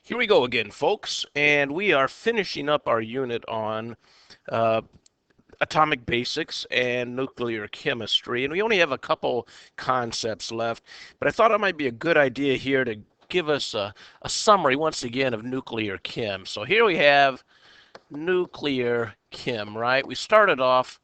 Here we go again, folks, and we are finishing up our unit on uh, atomic basics and nuclear chemistry, and we only have a couple concepts left, but I thought it might be a good idea here to give us a summary once again of nuclear chem. So here we have nuclear chem, right? We started off,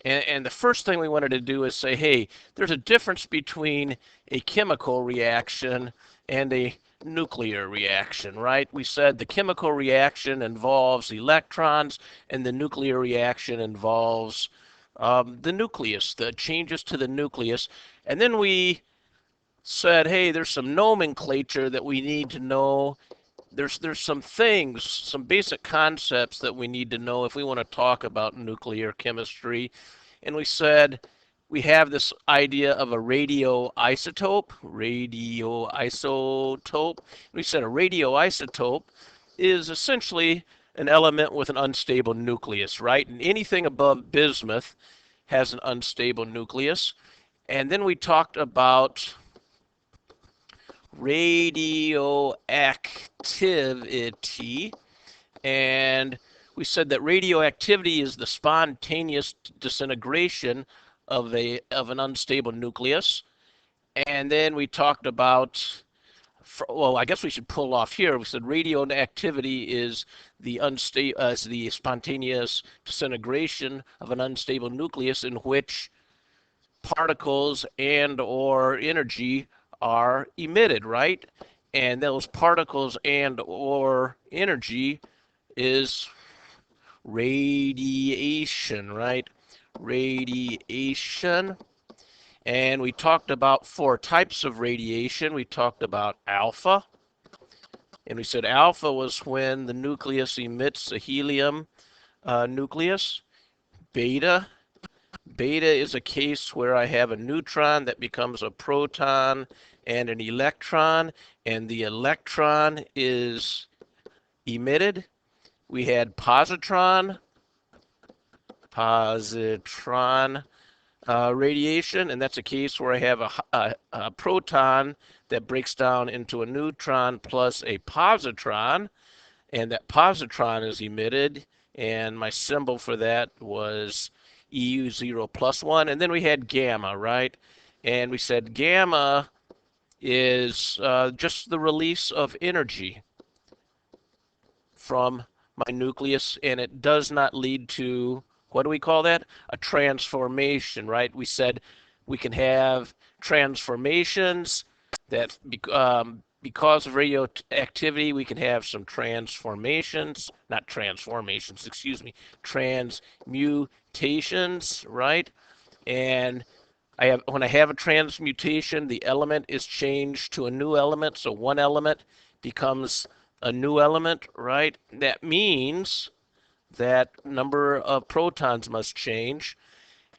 and the first thing we wanted to do is say, hey, there's a difference between a chemical reaction and a nuclear reaction, right? We said the chemical reaction involves electrons, and the nuclear reaction involves the nucleus, the changes to the nucleus. And then we said, hey, there's some nomenclature that we need to know. There's some things, some basic concepts that we need to know if we want to talk about nuclear chemistry. And we said we have this idea of a radioisotope. We said a radioisotope is essentially an element with an unstable nucleus, right? And anything above bismuth has an unstable nucleus. And then we talked about radioactivity, and we said that radioactivity is the spontaneous disintegration of an unstable nucleus. And then we talked about, well, I guess we should pull off here. We said radioactivity is the spontaneous disintegration of an unstable nucleus in which particles and or energy are emitted, right? And those particles and or energy is radiation, right? Radiation. And we talked about four types of radiation. We talked about alpha, and we said alpha was when the nucleus emits a helium nucleus. Beta, beta is a case where I have a neutron that becomes a proton and an electron, and the electron is emitted. We had positron radiation, and that's a case where I have a proton that breaks down into a neutron plus a positron, and that positron is emitted, and my symbol for that was EU0 plus 1. And then we had gamma, right? And we said gamma is just the release of energy from my nucleus, and it does not lead to, what do we call that? A transformation, right? We said we can have transformations that because of radioactivity, we can have some transformations, not transformations, excuse me, transmutations, right? And when I have a transmutation, the element is changed to a new element, so one element becomes a new element, right? That means that number of protons must change.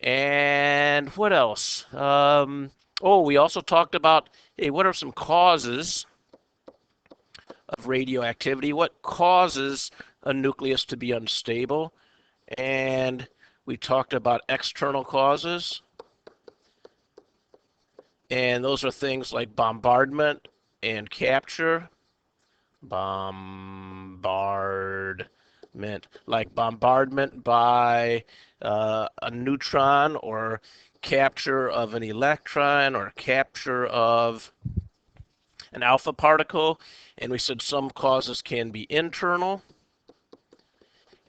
And what else? We also talked about, hey, what are some causes of radioactivity? What causes a nucleus to be unstable? And we talked about external causes. And those are things like bombardment and capture. Like bombardment by a neutron, or capture of an electron, or capture of an alpha particle. And we said some causes can be internal,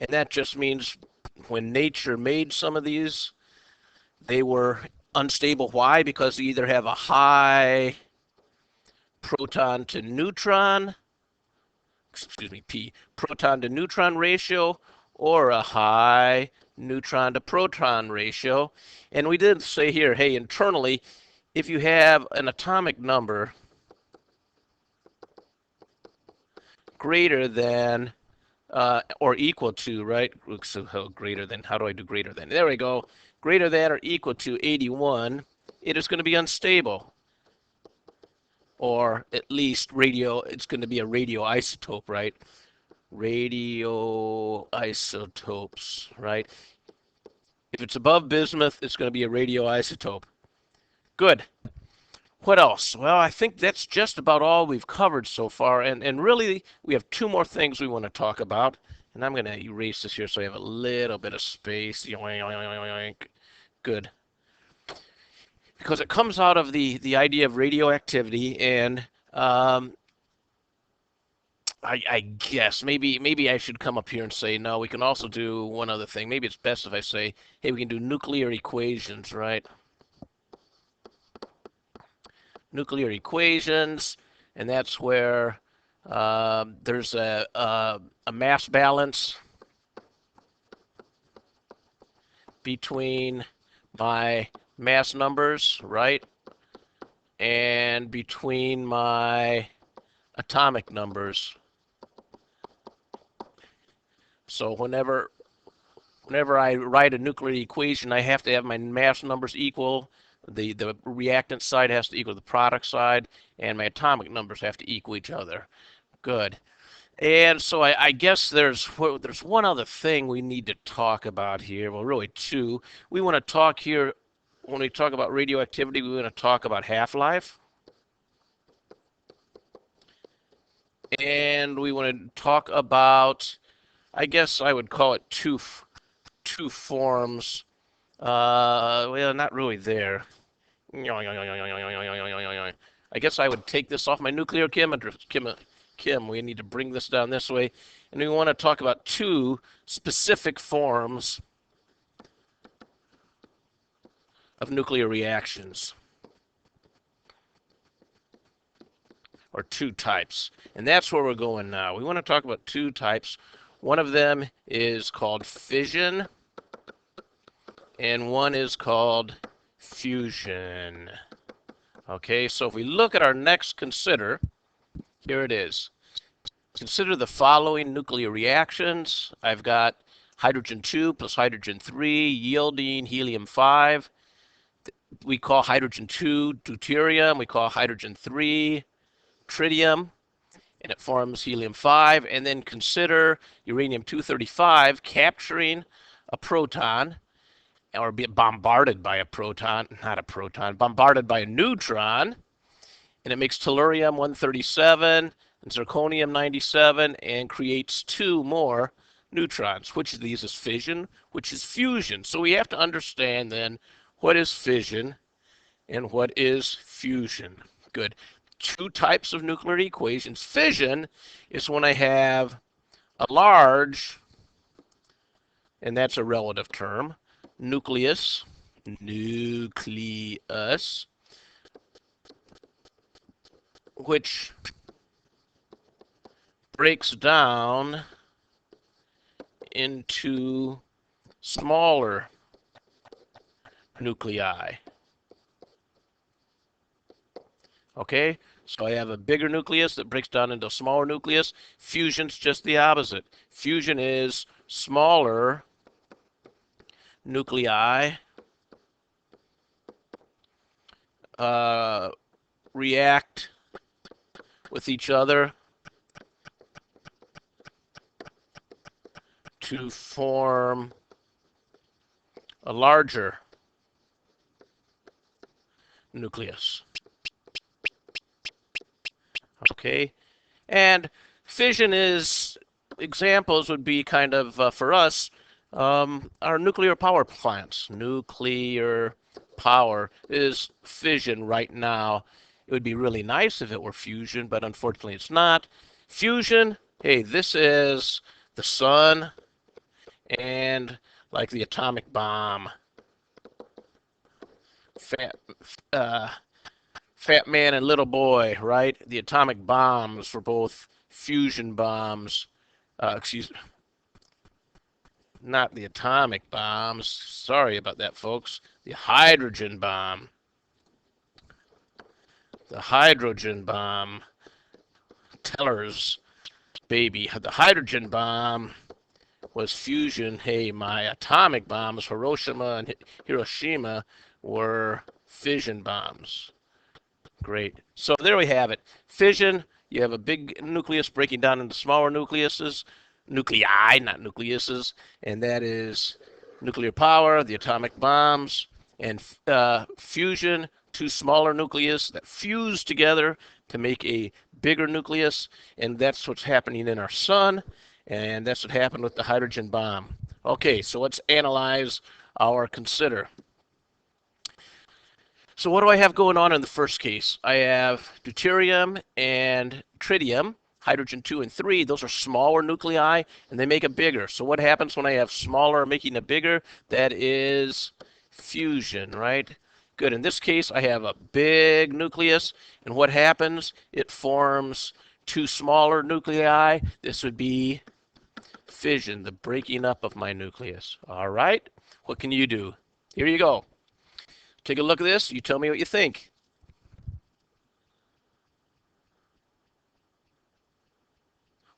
and that just means when nature made some of these, they were unstable. Why? Because they either have a high proton to neutron, proton to neutron ratio, or a high neutron to proton ratio. And we did say here, hey, internally, if you have an atomic number greater than or equal to, right? So greater than, how do I do greater than? There we go. Greater than or equal to 81, it is going to be unstable. Or at least it's going to be a radioisotope, right? Radioisotopes, right? If it's above bismuth, it's going to be a radioisotope. Good. What else? Well, I think that's just about all we've covered so far. And really, we have two more things we want to talk about. And I'm going to erase this here so I have a little bit of space. Good. Because it comes out of the idea of radioactivity. And um, I guess maybe I should come up here and say, no, we can also do one other thing. Maybe it's best if I say, hey, we can do nuclear equations, right? Nuclear equations, and that's where there's a mass balance between my mass numbers, right, and between my atomic numbers. So whenever I write a nuclear equation, I have to have my mass numbers equal. The reactant side has to equal the product side, and my atomic numbers have to equal each other. Good. And so I guess there's one other thing we need to talk about here. Well, really two. We want to talk here, when we talk about radioactivity, we want to talk about half-life. And we want to talk about, I guess I would call it two forms. Well, not really there. I guess I would take this off my nuclear chem. We need to bring this down this way. And we want to talk about two specific forms of nuclear reactions, or two types. And that's where we're going now. We want to talk about two types. One of them is called fission, and one is called fusion. Okay, so if we look at our next consider, here it is. Consider the following nuclear reactions. I've got hydrogen 2 plus hydrogen 3 yielding helium 5. We call hydrogen 2 deuterium. We call hydrogen 3 tritium, and it forms helium 5. And then consider uranium 235 capturing a proton, or be bombarded by a proton, not a proton, bombarded by a neutron, and it makes tellurium 137 and zirconium 97 and creates two more neutrons. Which of these is fission? Which is fusion? So we have to understand then what is fission and what is fusion. Good. Two types of nuclear equations. Fission is when I have a large, and that's a relative term, nucleus, which breaks down into smaller nuclei. Okay, so I have a bigger nucleus that breaks down into a smaller nucleus. Fusion's just the opposite. Fusion is smaller nuclei react with each other to form a larger nucleus. Okay, and fission is, examples would be kind of, for us, our nuclear power plants. Nuclear power is fission right now. It would be really nice if it were fusion, but unfortunately it's not. Fusion, hey, this is the sun and like the atomic bomb. Fat man and little boy, right? The atomic bombs were both fusion bombs. Not the atomic bombs. Sorry about that, folks. The hydrogen bomb. The hydrogen bomb. Teller's baby. The hydrogen bomb was fusion. Hey, my atomic bombs, Hiroshima and Hiroshima, were fission bombs. Great. So there we have it. Fission, you have a big nucleus breaking down into smaller nucleuses, nuclei, not nucleuses, and that is nuclear power, the atomic bombs, and fusion, two smaller nucleus that fuse together to make a bigger nucleus, and that's what's happening in our sun, and that's what happened with the hydrogen bomb. Okay, so let's analyze our consider. So what do I have going on in the first case? I have deuterium and tritium, hydrogen 2 and 3. Those are smaller nuclei, and they make it bigger. So what happens when I have smaller making it bigger? That is fusion, right? Good. In this case, I have a big nucleus, and what happens? It forms two smaller nuclei. This would be fission, the breaking up of my nucleus. All right? What can you do? Here you go. Take a look at this. You tell me what you think.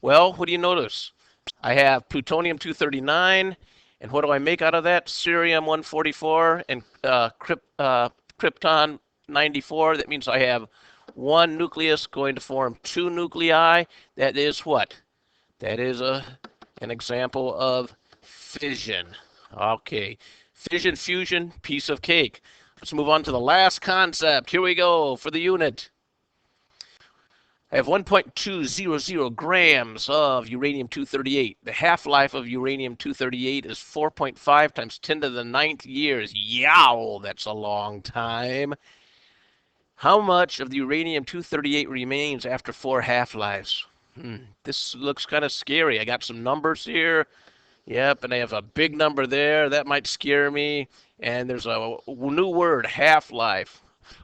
Well, what do you notice? I have plutonium-239, and what do I make out of that? Cerium-144 and krypton-94. That means I have one nucleus going to form two nuclei. That is what? That is an example of fission. Okay. Fission, fusion, piece of cake. Let's move on to the last concept. Here we go for the unit. I have 1.200 grams of uranium-238. The half-life of uranium-238 is 4.5 times 10 to the 9th years. Yow, that's a long time. How much of the uranium-238 remains after 4 half-lives? This looks kind of scary. I got some numbers here. Yep, and I have a big number there. That might scare me. And there's a new word, half-life.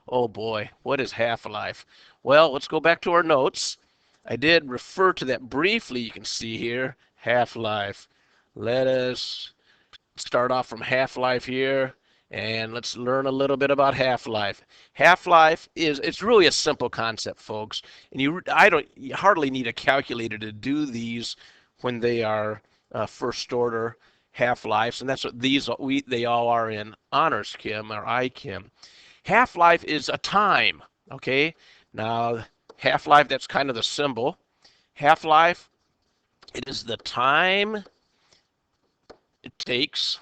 Oh boy, what is half-life? Well, let's go back to our notes. I did refer to that briefly. You can see here, half-life. Let us start off from half-life here, and let's learn a little bit about half-life. Half-life it's really a simple concept, folks. And you hardly need a calculator to do these when they are first order half-lives, and that's what they all are in Honors Chem or I-Chem. Half-life is a time, okay? Now, half-life, that's kind of the symbol. Half-life, it is the time it takes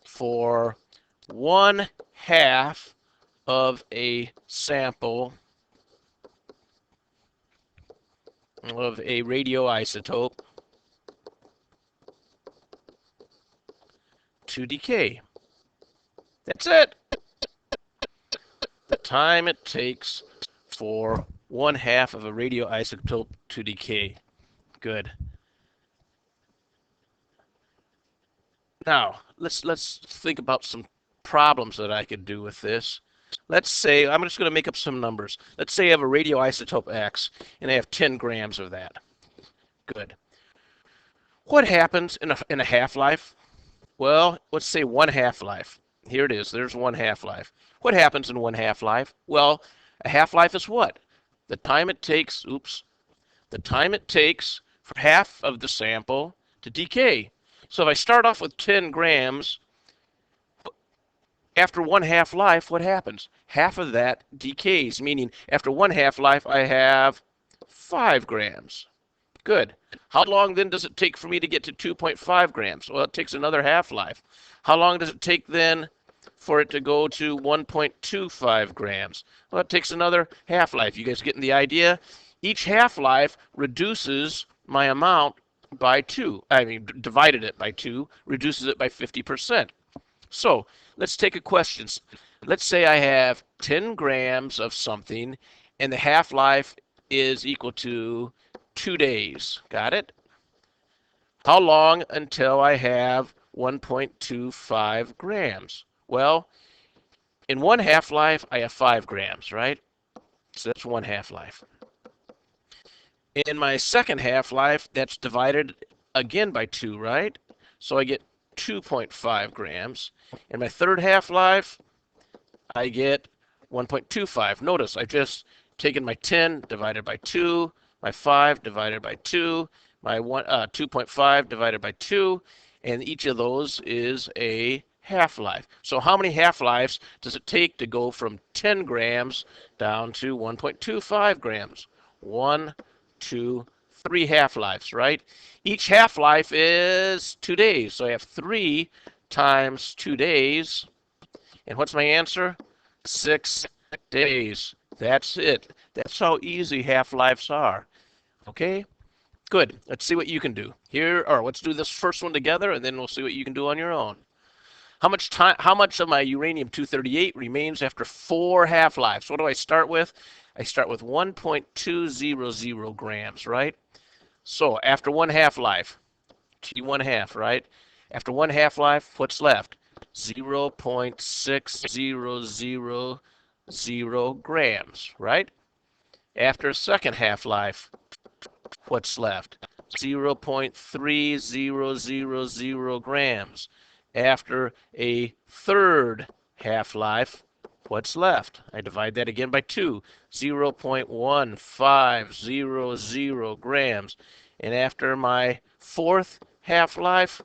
for 1/2 of a sample of a radioisotope to decay. That's it. The time it takes for 1/2 of a radioisotope to decay. Good. Now, let's think about some problems that I could do with this. Let's say, I'm just going to make up some numbers. Let's say I have a radioisotope X, and I have 10 grams of that. Good. What happens in a half-life? Well, let's say 1 half-life. Here it is. There's 1 half-life. What happens in 1 half-life? Well, a half-life is what? The time it takes, the time it takes for half of the sample to decay. So if I start off with 10 grams, after 1 half-life, what happens? Half of that decays, meaning after 1 half-life, I have 5 grams. Good. How long then does it take for me to get to 2.5 grams? Well, it takes another half-life. How long does it take then for it to go to 1.25 grams? Well, it takes another half-life. You guys getting the idea? Each half-life reduces my amount by 2. Divided it by 2, reduces it by 50%. So let's take a question. Let's say I have 10 grams of something, and the half-life is equal to 2 days. Got it? How long until I have 1.25 grams? Well, in 1 half-life, I have 5 grams, right? So that's 1 half-life. In my second half-life, that's divided again by 2, right? So I get 2.5 grams. In my third half-life, I get 1.25. Notice I've just taken my 10 divided by 2, my 5 divided by 2, my 2.5 divided by 2, and each of those is a half-life. So how many half-lives does it take to go from 10 grams down to 1.25 grams? 1, 2, 3 half-lives, right? Each half-life is 2 days. So I have 3 times 2 days. And what's my answer? 6 days. That's it. That's how easy half-lives are. Okay? Good. Let's see what you can do. Let's do this first one together, and then we'll see what you can do on your own. How much of my uranium-238 remains after 4 half-lives? What do I start with? I start with 1.200 grams, right? So after 1 half-life, T1 half, right? After 1 half-life, what's left? 0.6000 grams, right? After a second half-life, what's left? 0.3000 grams. After a third half-life, what's left? I divide that again by 2, 0.1500 grams. And after my fourth half-life,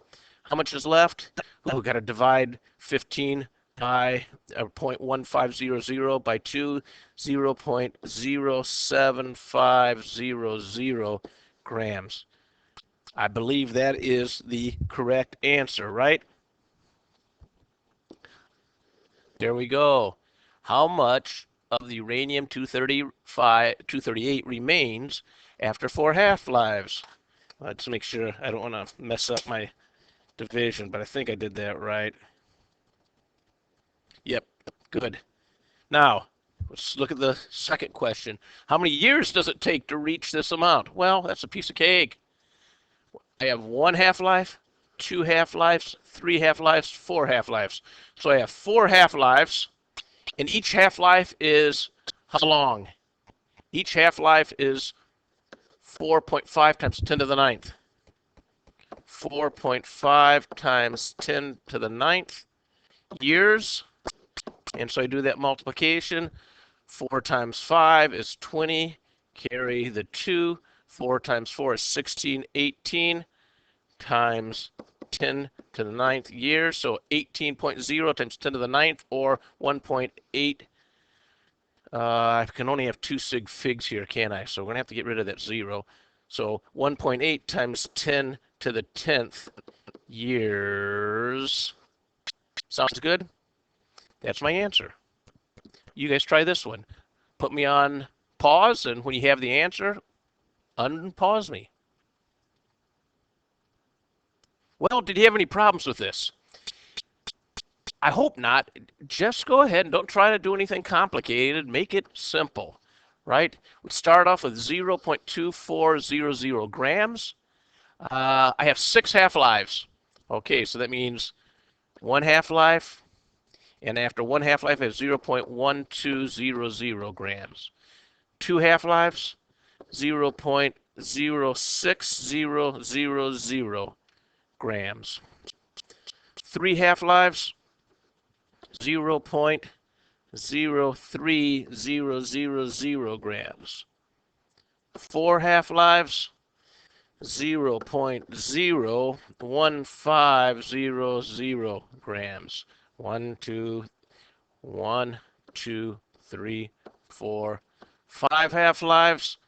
how much is left? Oh, we've got to divide 15 by 0.1500 by 2, 0.07500 grams. I believe that is the correct answer, right? There we go. How much of the uranium-238 remains after 4 half-lives? Let's make sure I don't want to mess up my division, but I think I did that right. Yep, good. Now, let's look at the second question. How many years does it take to reach this amount? Well, that's a piece of cake. I have 1 half-life, 2 half-lives, 3 half-lives, 4 half-lives. So I have 4 half-lives, and each half-life is how long? Each half-life is 4.5 times 10 to the 9th. 4.5 times 10 to the 9th years. And so I do that multiplication. 4 times 5 is 20. Carry the 2. 4 times 4 is 16, 18 times 10 to the 9th year. So 18.0 times 10 to the 9th, or 1.8. I can only have 2 sig figs here, can't I? So we're going to have to get rid of that 0. So 1.8 times 10 to the 10th years. Sounds good? That's my answer. You guys try this one. Put me on pause, and when you have the answer, unpause me. Well, did you have any problems with this? I hope not. Just go ahead and don't try to do anything complicated. Make it simple, right? We start off with 0.2400 grams. I have 6 half-lives. Okay, so that means 1 half-life, and after 1 half-life, I have 0.1200 grams. 2 half-lives, 0.06000 grams. 3 half-lives, 0.03000 grams. 4 half-lives, 0.01500 grams. 1, 2, 3, 4, 5 half-lives,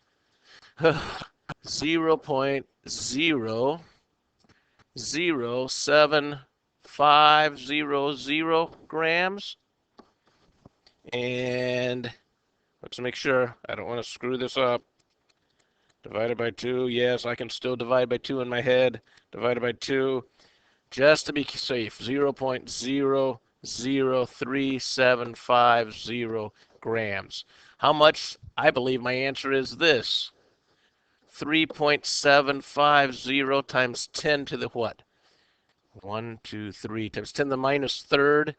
0.00750 grams. And let's make sure I don't want to screw this up. Divided by 2. Yes, I can still divide by 2 in my head. Divided by 2. Just to be safe, 0.003750 grams. How much? I believe my answer is this. 3.750 times 10 to the what? 1, 2, 3 times 10 to the minus third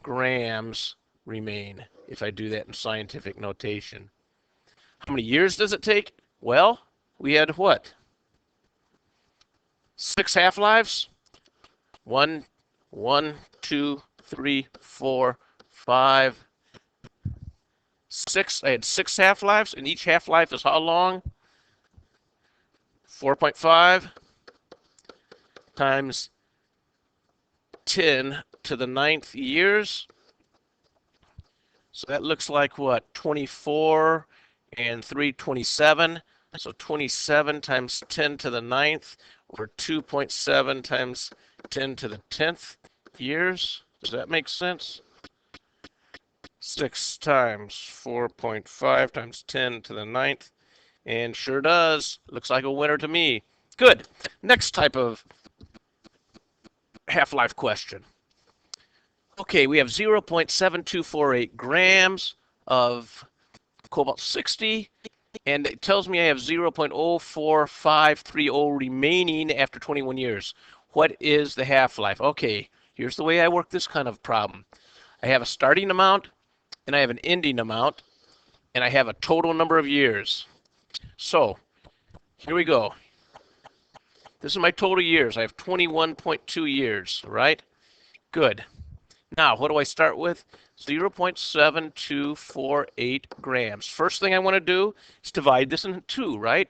grams remain, if I do that in scientific notation. How many years does it take? Well, we had what? 6 half-lives? 1, 2, 3, 4, 5, 6. I had 6 half-lives, and each half-life is how long? 4.5 times 10 to the 9th years. So that looks like what? 24 and 3, 27. So 27 times 10 to the 9th, or 2.7 times 10 to the 10th years. Does that make sense? 6 times 4.5 times 10 to the ninth. And sure does. Looks like a winner to me. Good. Next type of half-life question. Okay, we have 0.7248 grams of cobalt-60, and it tells me I have 0.04530 remaining after 21 years. What is the half-life? Okay, here's the way I work this kind of problem. I have a starting amount, and I have an ending amount, and I have a total number of years. So, here we go. This is my total years. I have 21.2 years, right? Good. Now, what do I start with? 0.7248 grams. First thing I want to do is divide this into 2, right?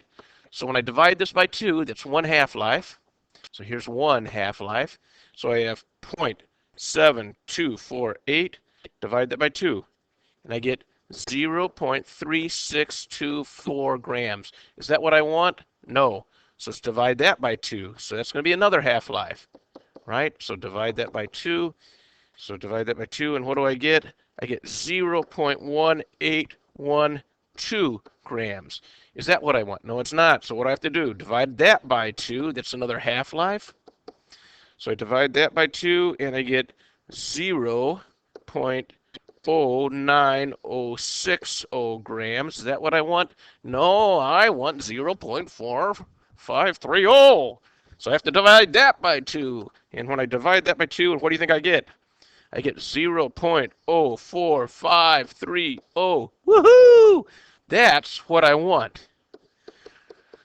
So when I divide this by 2, that's 1 half-life. So here's 1 half-life. So I have 0.7248, divide that by 2, and I get 0.3624 grams. Is that what I want? No. So let's divide that by 2. So that's going to be another half-life, right? So divide that by 2. So divide that by 2, and what do I get? I get 0.1812 grams. Is that what I want? No, it's not. So what do I have to do? Divide that by 2. That's another half-life. So I divide that by 2, and I get 0.09060 grams. Is that what I want? No, I want 0.4530. So I have to divide that by 2. And when I divide that by 2, and what do you think I get? I get 0.04530. Woohoo! That's what I want.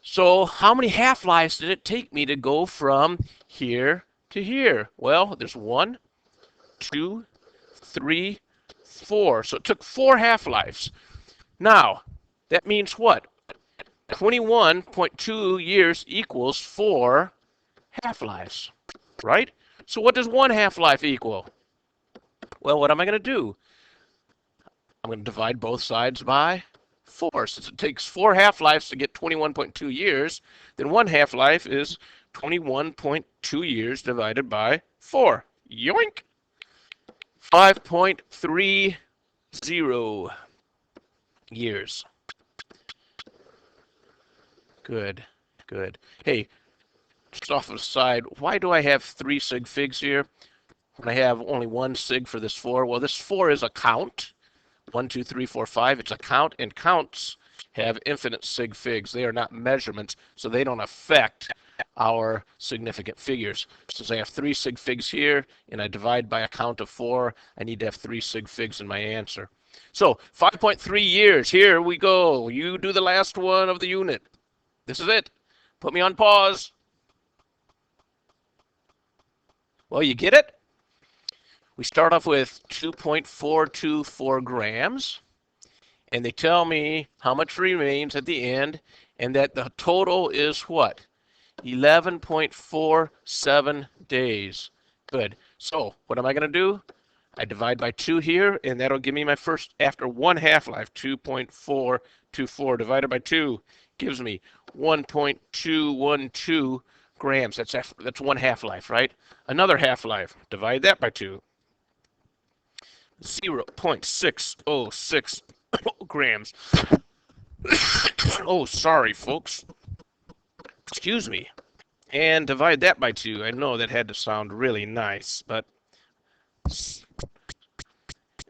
So how many half-lives did it take me to go from here to here? Well, there's 1, 2, 3, 4. So it took 4 half-lives. Now, that means what? 21.2 years equals 4 half-lives, right? So what does 1 half-life equal? Well, what am I going to do? I'm going to divide both sides by 4. Since it takes 4 half-lives to get 21.2 years, then 1 half-life is 21.2 years divided by 4. Yoink! 5.30 years. Good, good. Hey, just off of the side, why do I have 3 sig figs here when I have only 1 sig for this 4? Well, this 4 is a count. 1, 2, 3, 4, 5. It's a count, and counts have infinite sig figs. They are not measurements, so they don't affect our significant figures. Since I have 3 sig figs here, and I divide by a count of 4, I need to have 3 sig figs in my answer. So 5.3 years. Here we go. You do the last one of the unit. This is it. Put me on pause. Well, you get it? We start off with 2.424 grams, and they tell me how much remains at the end, and that the total is what? 11.47 days. Good. So what am I going to do? I divide by 2 here, and that'll give me my first, after 1 half-life, 2.424 divided by 2 gives me 1.212 grams. That's 1 half-life, right? Another half-life. Divide that by 2. 0.606 grams. Oh, sorry, folks. Excuse me. And divide that by 2. I know that had to sound really nice, but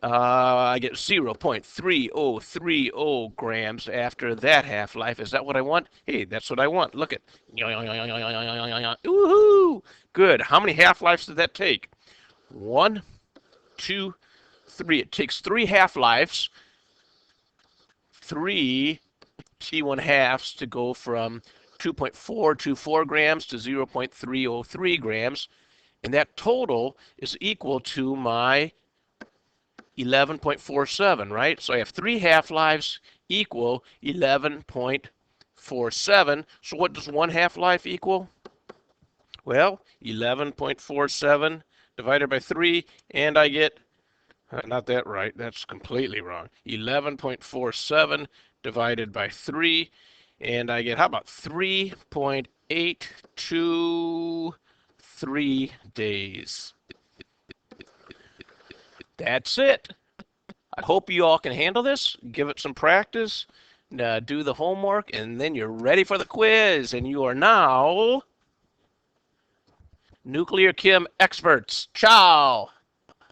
I get 0.3030 grams after that half-life. Is that what I want? Hey, that's what I want. Look at. Woohoo! Good. How many half-lives did that take? 1, 2, 3. It takes 3 half-lives, 3 T1 halves to go from 2.424 grams to 0.303 grams. And that total is equal to my 11.47, right? So I have 3 half-lives equal 11.47. So what does 1 half-life equal? Well, 11.47 divided by 3, and I get, not that right, that's completely wrong. 11.47 divided by 3, and I get, how about 3.823 days? That's it. I hope you all can handle this. Give it some practice, do the homework, and then you're ready for the quiz. And you are now nuclear chem experts. Ciao.